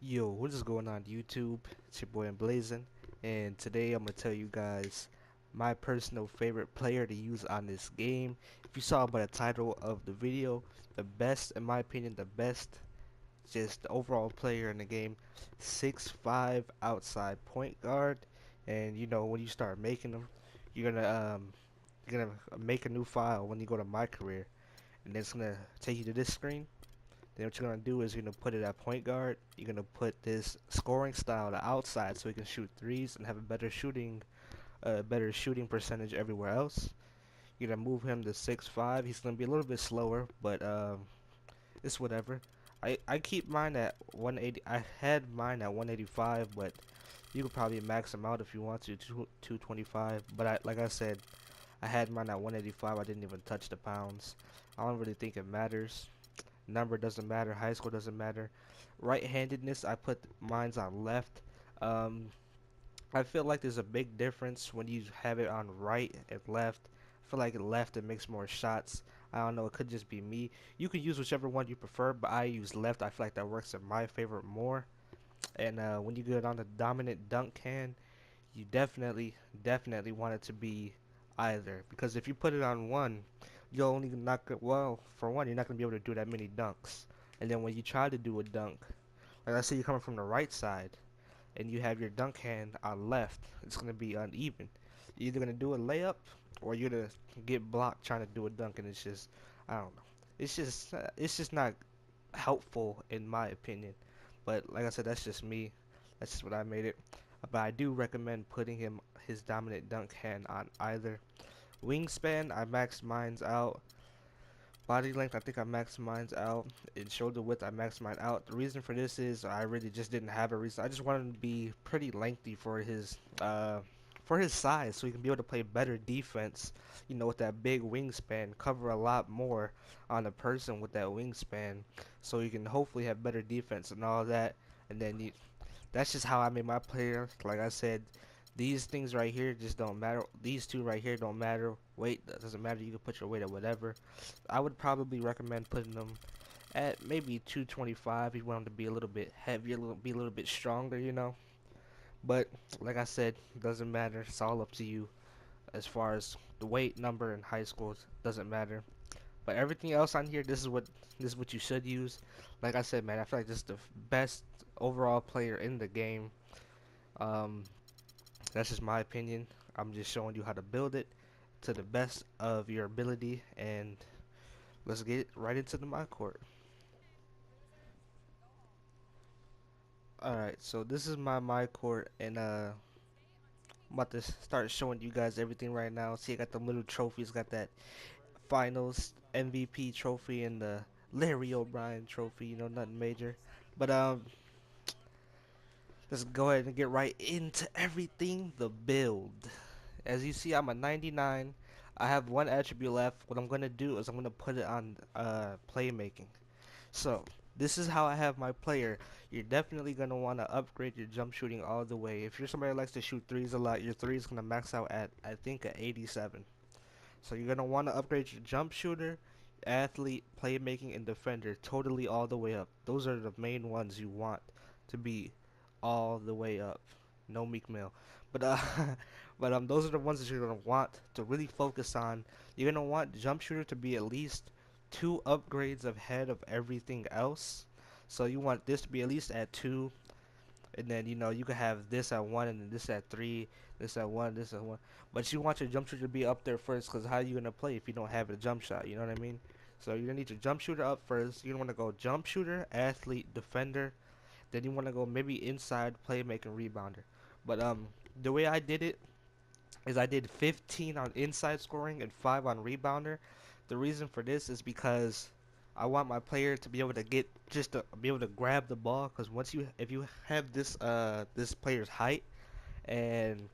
Yo, what is going on YouTube? It's your boy Emblazing, and today I'm gonna tell you guys my personal favorite player to use on this game. If you saw by the title of the video, the best, in my opinion, the best, just the overall player in the game, 6'5" outside point guard, and when you start making them, you're gonna you're gonna make a new file when you go to my career, and it's gonna take you to this screen. Then what you're gonna do is you're gonna put it at point guard. You're gonna put this scoring style to outside so he can shoot threes and have better shooting percentage everywhere else. You're gonna move him to 6'5". He's gonna be a little bit slower, but it's whatever. I keep mine at 180. I had mine at 185, but you could probably max him out if you want to 225. But like I said, I had mine at 185. I didn't even touch the pounds. I don't really think it matters. Number doesn't matter. High score doesn't matter. Right-handedness, I put mine's on left. Um, I feel like there's a big difference when you have it on right and left. I feel like left it makes more shots. I don't know. It could just be me. You can use whichever one you prefer, but I use left. I feel like that works in my favor more. And when you get on the dominant dunk hand, you definitely want it to be either, because if you put it on one, you're only not well, for one, you're not gonna be able to do that many dunks. And then when you try to do a dunk, like let's say you're coming from the right side and you have your dunk hand on left, it's gonna be uneven. You're either gonna do a layup or you're gonna get blocked trying to do a dunk, and it's just, I don't know, it's just not helpful in my opinion. But like I said, that's just me. That's just what I made it. But I do recommend putting his dominant dunk hand on either. Wingspan, I maxed mine's out. Body length, I think I maxed mine's out. And shoulder width, I maxed mine out. The reason for this is I really just didn't have a reason. I just wanted him to be pretty lengthy for his size, so he can be able to play better defense. With that big wingspan, cover a lot more on a person with that wingspan, so you can hopefully have better defense and all that. And then that's just how I made my player. Like I said, these things right here just don't matter. These two right here don't matter. Weight doesn't matter. You can put your weight at whatever. I would probably recommend putting them at maybe 225 if you want them to be a little bit heavier, be a little bit stronger. But like I said, doesn't matter. It's all up to you. As far as the weight, number, and high schools, doesn't matter. But everything else on here, this is what you should use. Like I said, man, I feel like this is the best overall player in the game. Um, that's just my opinion. I'm just showing you how to build it to the best of your ability, and let's get right into the my court. Alright, so this is my court, and I'm about to start showing you guys everything right now. See, I got the little trophies, got that finals MVP trophy and the Larry O'Brien trophy, nothing major. But let's go ahead and get right into everything. The build. As you see, I'm a 99. I have one attribute left. What I'm gonna do is I'm gonna put it on playmaking. So this is how I have my player. You're definitely gonna want to upgrade your jump shooting all the way. If you're somebody that likes to shoot threes a lot, your three is gonna max out at, I think, at 87. So you're gonna want to upgrade your jump shooter, athlete, playmaking, and defender totally all the way up. Those are the main ones you want to be all the way up. No Meek Mill, but but those are the ones that you're gonna want to really focus on. You're gonna want jump shooter to be at least two upgrades ahead of everything else. So you want this to be at least at 2, and then you can have this at 1, and then this at 3, this at 1, this at 1. But you want your jump shooter to be up there first, because how are you gonna play if you don't have a jump shot? You know what I mean? So you're gonna need your jump shooter up first. You're gonna want to go jump shooter, athlete, defender. Then you want to go maybe inside, playmaking, rebounder. But the way I did it is I did 15 on inside scoring and 5 on rebounder. The reason for this is because I want my player to be able to be able to grab the ball, because if you have this player's height and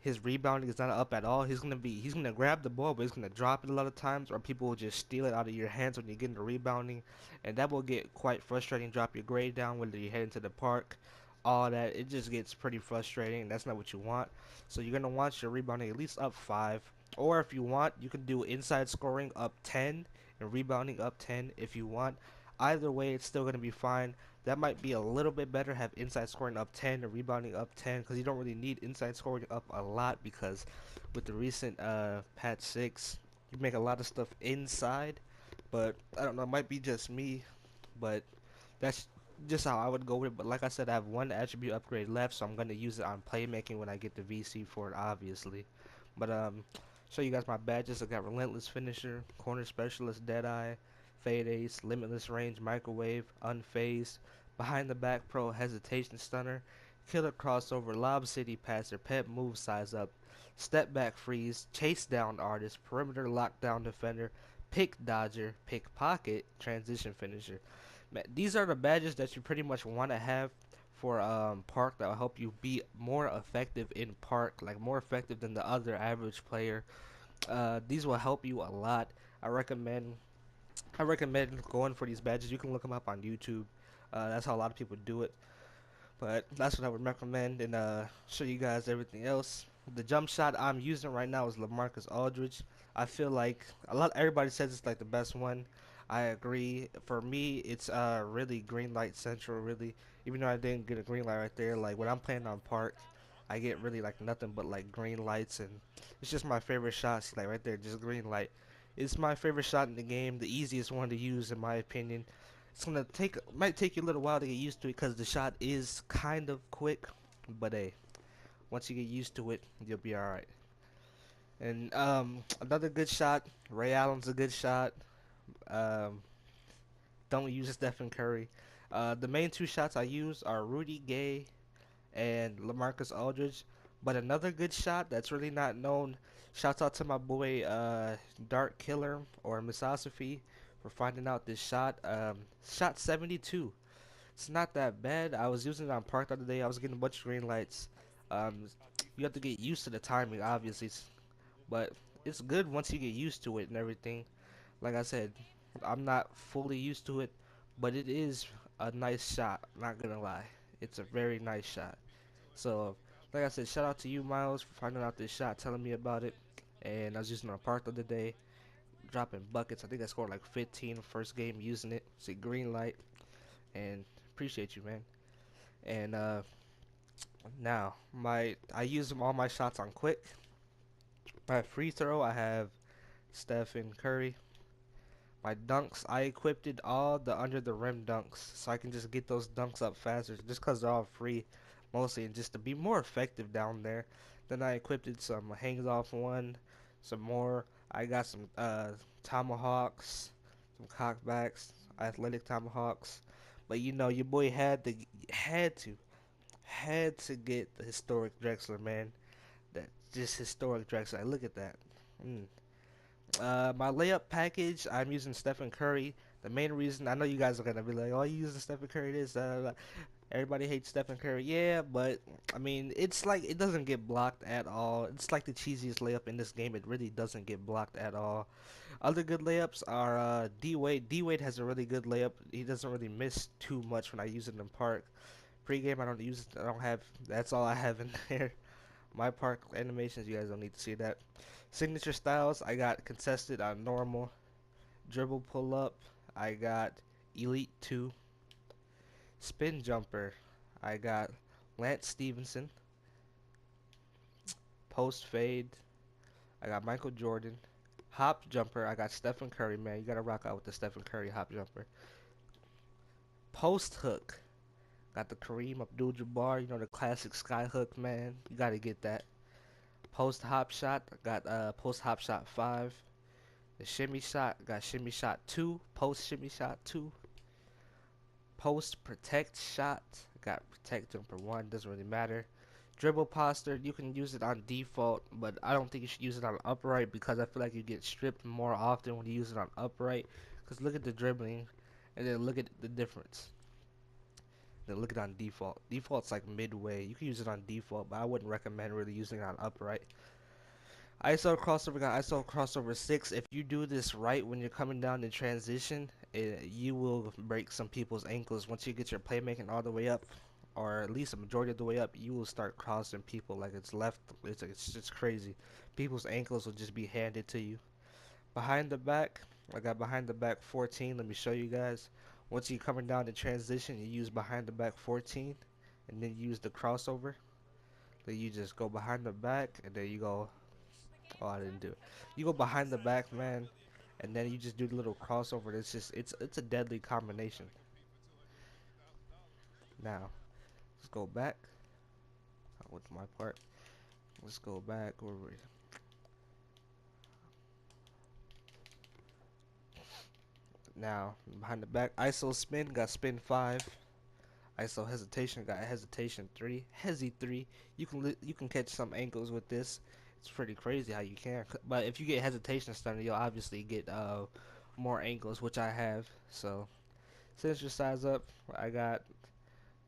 his rebounding is not up at all, he's gonna grab the ball, but he's gonna drop it a lot of times, or people will just steal it out of your hands when you get into rebounding, and that will get quite frustrating. Drop your grade down whether you head into the park, all that. It just gets pretty frustrating. That's not what you want. So you're gonna want your rebounding at least up 5, or if you want, you can do inside scoring up 10 and rebounding up 10 if you want. Either way, it's still gonna be fine. That might be a little bit better. Have inside scoring up 10 or rebounding up 10, because you don't really need inside scoring up a lot, because with the recent patch 6, you make a lot of stuff inside. But I don't know, it might be just me, but that's just how I would go with it. But like I said, I have one attribute upgrade left, so I'm gonna use it on playmaking when I get the VC for it, obviously. But show you guys my badges. I got Relentless Finisher, Corner Specialist, Deadeye, Fade Ace, Limitless Range, Microwave, Unfazed, Behind the Back Pro, Hesitation Stunner, Killer Crossover, Lob City Passer, Pet Move Size Up, Step Back Freeze, Chase Down Artist, Perimeter Lockdown Defender, Pick Dodger, Pickpocket, Transition Finisher. These are the badges that you pretty much want to have for park, that will help you be more effective in park, like more effective than the other average player. These will help you a lot. I recommend I recommend going for these badges. You can look them up on YouTube. That's how a lot of people do it. But that's what I would recommend, and show you guys everything else. The jump shot I'm using right now is LaMarcus Aldridge. I feel like everybody says it's like the best one. I agree. For me, it's really green light central. Really, even though I didn't get a green light right there, like when I'm playing on park, I get really like nothing but like green lights, and it's just my favorite shot. See, like right there, just green light. It's my favorite shot in the game, the easiest one to use in my opinion. It's gonna might take you a little while to get used to it, because the shot is kind of quick, but hey, once you get used to it, you'll be all right. And another good shot, Ray Allen's a good shot. Um, don't use Stephen Curry. The main two shots I use are Rudy Gay and LaMarcus Aldridge. But another good shot that's really not known. Shouts out to my boy Dark Killer or Misosophy for finding out this shot. Shot 72. It's not that bad. I was using it on park the other day. I was getting a bunch of green lights. Um, you have to get used to the timing, obviously, but it's good once you get used to it and everything. Like I said, I'm not fully used to it, but it is a nice shot. Not gonna lie, it's a very nice shot. So, like I said, shout out to you, Miles, for finding out this shot, telling me about it. And I was using it on park the other day, dropping buckets. I think I scored like 15 first game using it. See green light, and appreciate you, man. And now I use all my shots on quick. My free throw, I have Stephen Curry. My dunks, I equipped it all the under the rim dunks, so I can just get those dunks up faster, just cause they're all free, mostly, and just to be more effective down there. Then I equipped it some hangs off one, some more. I got some tomahawks, some cockbacks, athletic tomahawks. But you know, your boy had to get the historic Drexler, man. That just historic Drexler. Like, look at that. Mm. My layup package, I'm using Stephen Curry. The main reason, I know you guys are gonna be like, "Oh, you using Stephen Curry this?" Everybody hates Stephen Curry. Yeah, but I mean, it's like it doesn't get blocked at all. It's like the cheesiest layup in this game. It really doesn't get blocked at all. Other good layups are D Wade. D Wade has a really good layup. He doesn't really miss too much when I use it in park. Pre-game, I don't use it. I don't have. That's all I have in there. My park animations, you guys don't need to see that. Signature styles, I got contested on normal. Dribble pull up, I got Elite 2. Spin jumper, I got Lance Stevenson. Post fade, I got Michael Jordan. Hop jumper, I got Stephen Curry, man. You gotta rock out with the Stephen Curry hop jumper. Post hook, got the Kareem Abdul-Jabbar, you know, the classic sky hook, man. You gotta get that. Post hop shot, I got post hop shot 5. The shimmy shot, got shimmy shot 2. Post shimmy shot 2. Post protect shot, got protect jumper 1. Doesn't really matter. Dribble posture, you can use it on default, but I don't think you should use it on upright, because I feel like you get stripped more often when you use it on upright. Because look at the dribbling, and then look at the difference. Then look at it on default. Default's like midway. You can use it on default, but I wouldn't recommend really using it on upright. ISO crossover, got ISO crossover 6. If you do this right when you're coming down in transition, you will break some people's ankles. Once you get your playmaking all the way up, or at least a majority of the way up, you will start crossing people like it's left. It's just crazy. People's ankles will just be handed to you. Behind the back, I got behind the back 14. Let me show you guys. Once you're coming down the transition, you use behind the back 14, and then you use the crossover. Then you just go behind the back, and then you go. Oh, I didn't do it. You go behind the back, man, and then you just do the little crossover. It's a deadly combination. Now, let's go back. What's my part? Let's go back. Where were we? Now, behind the back, ISO spin got spin 5. ISO hesitation got hesitation 3. Hesi 3. You can catch some angles with this. It's pretty crazy how you can. But if you get hesitation stunner, you'll obviously get more angles, which I have. So, since your size up, I got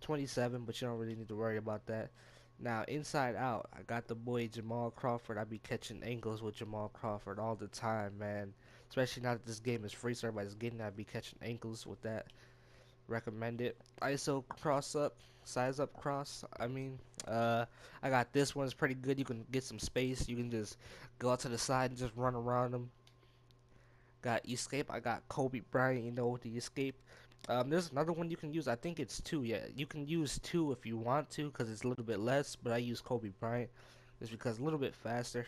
27, but you don't really need to worry about that. Now, inside out, I got the boy Jamal Crawford. I be catching angles with Jamal Crawford all the time, man. Especially now that this game is free, so everybody's getting it. I be catching ankles with that. Recommend it. ISO cross up, size up cross. I got this one. It's pretty good. You can get some space. You can just go out to the side and just run around them. Got escape. I got Kobe Bryant. You know, the escape. There's another one you can use. I think it's 2. Yeah, you can use 2 if you want to, because it's a little bit less. But I use Kobe Bryant just because a little bit faster.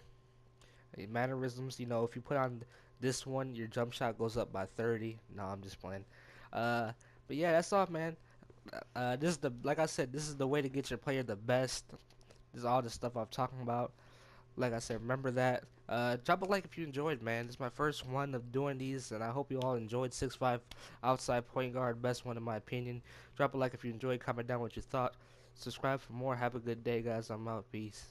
Mannerisms. You know, if you put on this one, your jump shot goes up by 30. No, I'm just playing. Uh, but yeah, that's all, man. This is the like I said, this is the way to get your player the best. This is all the stuff I'm talking about. Like I said, remember that. Drop a like if you enjoyed, man. This is my first one of doing these, and I hope you all enjoyed. 6'5" outside point guard, best one in my opinion. Drop a like if you enjoyed. Comment down what you thought. Subscribe for more. Have a good day, guys. I'm out. Peace.